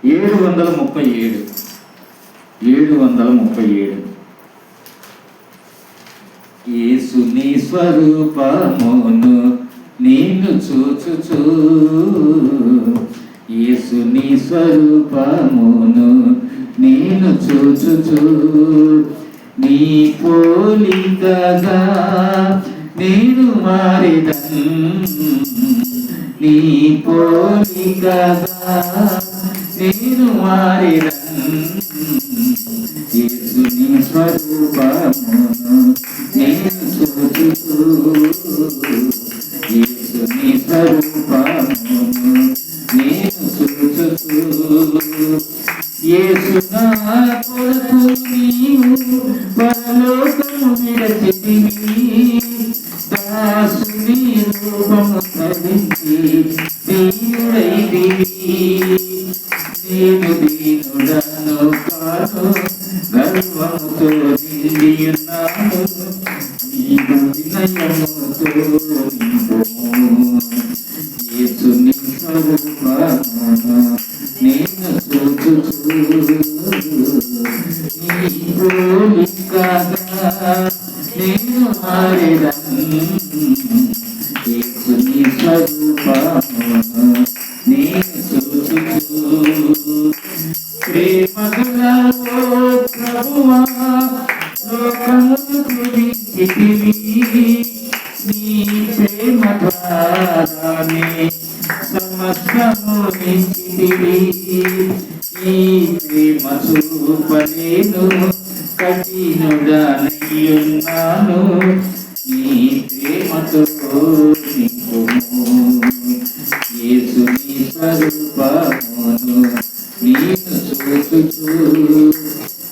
737 యేసుని స్వరూపమును నేను చూచుచు, యేసుని స్వరూపమును నేను చూచుచు, నీ పోలికగా నేను మారిదను, నీ పోలికగా నేను మారిదను, యేసుని స్వరూపమును నేను చూచుచు, యేసుని స్వరూపమును నేను చూచుచు, యేసు నా కొరకు నీవు పరలోకము విడచితివి, దాసుని రూపము ధరించి దీనుడైతివి, నేను దీనుడను కాను గర్వముతో నిండియున్నాను, నీవు వినయముతో నింపుము, యేసుని స్వరూపమును నేను చూచుచు, నీ పోలికగా నేను మారిదను, యేసుని స్వరూపమును నేను చూచుచు, ప్రేమగల ఓ ప్రభువా లోకమును ప్రేమించితివి, నీ ప్రేమ ద్వారానే సమస్తము నించితివి, నీ ప్రేమ చూపలేను కఠినుడనయ్యున్నాను, నీ ప్రేమతో నింపుము, యేసుని స్వరూపమును నేను చూచుచు,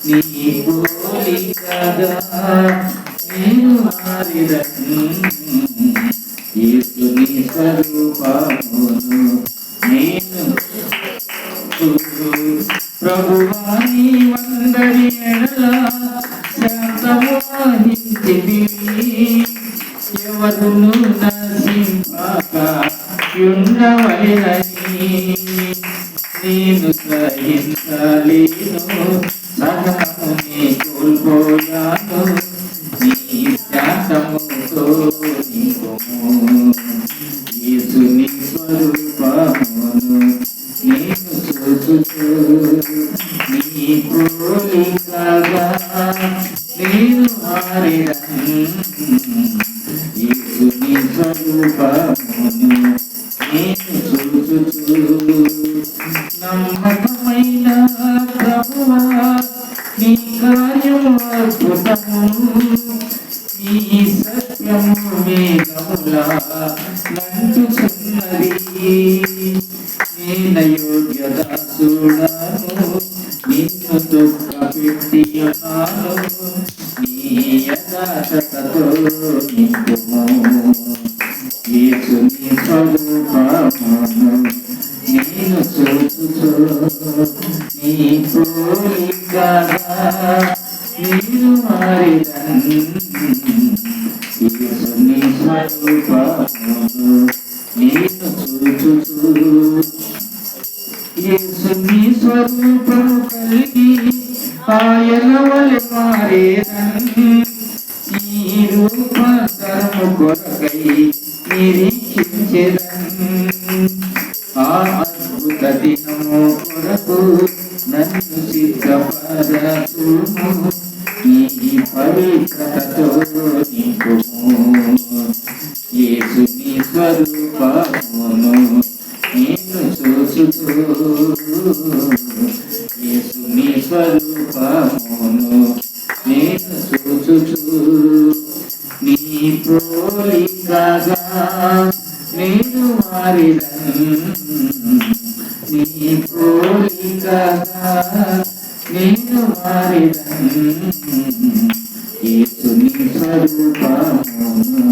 నీ పోలికగా నేను మారిదను, యేసుని స్వరూపమును నేను చూచుచు, ప్రభువా నీ వందరి ఎడల శాంతము వహించితివి, ఎవరును నశింపక యుండవలెనని నేను సహించలేను, సహనముని కోల్పోయాను, నీ శాంతముతో నింపుము, యేసుని స్వరూపమును నేను చూచుచు, నీ పోలికగా నేను మారిదను, యేసుని స్వరూపమును నేను చూచుచు, నమ్మకమైన ప్రభువా నీ కార్యము అద్భుతము, నీ సత్యము వేదములా నంటుచున్నది, నేనయోగ్య దాసుడను నిన్ను దుఃఖపెట్టియున్నాను, నీ యథార్థతతో నింపుము, యేసుని స్వరూపమును నేను చూచుచు, నీ పోలికగా నేను మారిదను, యేసుని స్వరూపమును నేను చూచుచు, యేసుని స్వరూపము కలిగి ఆయన వలె మారేదను, ఈ రూపాంతరము కొరకై నిరీక్షించెదను, ఆ అద్భుత దినము కొరకు నన్ను సిద్ధపరచుము, నీ పవిత్రతతో నింపుము, యేసుని స్వరూపమును నేను చూచుచు, యేసుని స్వరూపమును నేను చూచుచు, నీ పోలికగా నేను మారిదను, నీ పోలికగా నేను మారిదను, యేసుని స్వరూపమును